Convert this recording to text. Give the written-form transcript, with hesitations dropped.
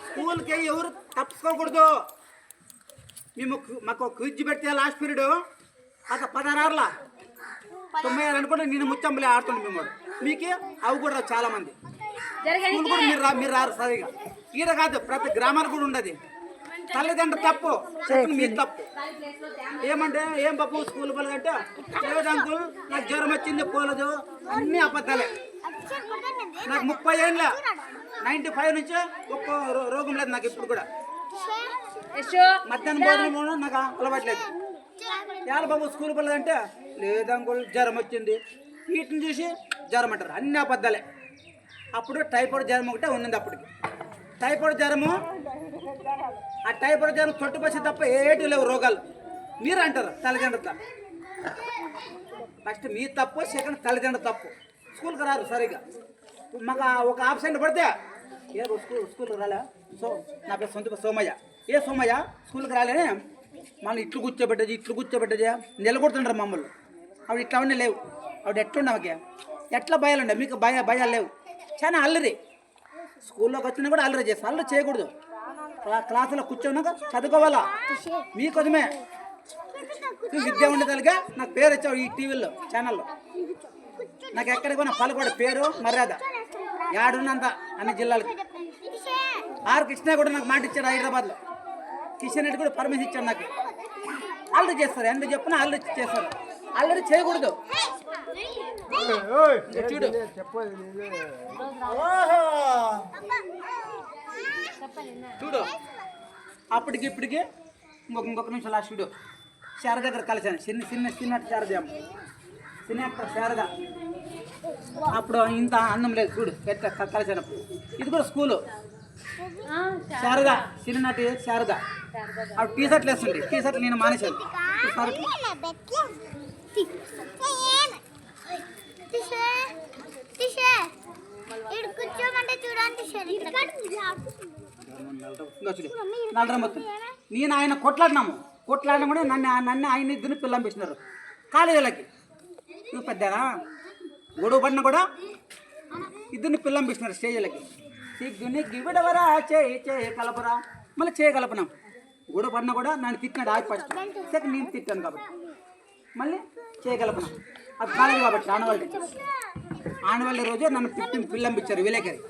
స్కూల్కి ఎవరు తప్పుకోకూడదు. మేము మాకు క్విజ్ పెడితే లాస్ట్ పీరియడ్ ఒక 16 96 అనుకుంటే నేను ముచ్చంబలే ఆడుతుండే మేము. మీకు అవి కూడా చాలా మంది స్కూల్ కూడా మీరు రారు సరిగా. ఈడ కాదు, ప్రతి గ్రామానికి కూడా ఉండదు. తల్లిదండ్రులు తప్పు, మీరు తప్పు. ఏమంటే ఏం బాబు స్కూల్ పోలేదంటే లేదు అంకుల్ నాకు జ్వరం వచ్చింది పోలేదు, అన్ని అబద్ధాలే. నాకు 30 ఏళ్ళ 95 నుంచి ఒక్క రోగం లేదు నాకు ఇప్పుడు కూడా. మధ్యాహ్నం భోజనం నాకు అలవాట్లేదు. ఎలా బాబు స్కూల్ పోలేదంటే లేదు అంకుల్ జ్వరం వచ్చింది, వీటిని చూసి జ్వరం అంటారు, అన్ని అబద్ధాలే. అప్పుడు టైఫాయిడ్ జ్వరం ఒకటే ఉన్నది అప్పటికి. టైఫాయిడ్ జ్వరము, ఆ టైఫాయిడ్ జ్వరం తొట్టుపసి తప్ప ఏటి లేవు రోగాలు. మీరు అంటారు తల్లిదండ్రులు. ఫస్ట్ మీ తప్పు, సెకండ్ తల్లిదండ్రులు తప్పు. స్కూల్కి రారు సరిగా. మాకు ఒక ఆబ్సెంట్ పడితే ఏ స్కూల్కి రాలే, నా పేరు సొంత సోమయ్య, ఏ సోమయ్య స్కూల్కి రాలేనే మళ్ళీ ఇట్లు కూర్చోబెట్టది నిలగొడుతుంటారు మమ్మల్ని. ఆవిడ ఇట్లా అవన్నీ లేవు. ఆవిడ ఎట్లుండే మాకే ఎట్లా భయాలు ఉండే, మీకు భయాలు లేవు. చాలా అల్లరి. స్కూల్లోకి వచ్చినా కూడా అల్లరి చేస్తాం. అల్లరి చేయకూడదు. క్లాసులో కూర్చోన్నాక చదువుకోవాలా. మీకోసమే విద్య ఉండేదానిగా నాకు పేరు వచ్చావు ఈ టీవీలో ఛానల్లో. నాకు ఎక్కడికి పోయినా పలుకోడు పేరు మర్యాద యాడున్నంత అన్ని జిల్లాలకి. కృష్ణ కూడా నాకు మాట ఇచ్చాడు హైదరాబాద్లో. కిషన్ రెడ్డి కూడా పర్మిషన్ ఇచ్చాడు నాకు. అల్లరి చేస్తారు, ఎందుకు చెప్పినా అల్లరి చేస్తారు. అల్లరి చేయకూడదు. చూడు చూడు అప్పటికి ఇప్పటికి ఇంకొక నిమిషం లాస్ట్ చూడు. శారద దగ్గర కలిసాను. చిన్న శారద, చిన్న శారద. అప్పుడు ఇంత అందం లేదు చూడు కలిసినప్పుడు. ఇది కూడా స్కూలు శారద, చిన్నటి శారద. అప్పుడు టీ షర్ట్లు వేస్తుండే. టీ షర్ట్లు నేను మానేశాను. మొత్తం నేను ఆయన కొట్లాడినా కూడా నన్ను ఆయన ఇద్దరిని పిల్లంపిస్తున్నారు కాలేజీలకి. నువ్వు పెద్దనా గొడవ పడినా కూడా ఇద్దరిని పిల్లంపిస్తున్నారు స్టేజీలకి. సిగ్గుని గివిడవరా చేయ కలపరా, మళ్ళీ చేయగలపనాం. గొడవ పడినా కూడా నన్ను తిట్టినాడు ఆగి ఫస్ట్. సెకండ్ నేను తిట్టాను కాబట్టి మళ్ళీ చేయగలపనాం. అది కాలేజీ కాబట్టి ఆనవాళ్ళ రోజు నన్ను పిల్లంపించారు విలేకరి.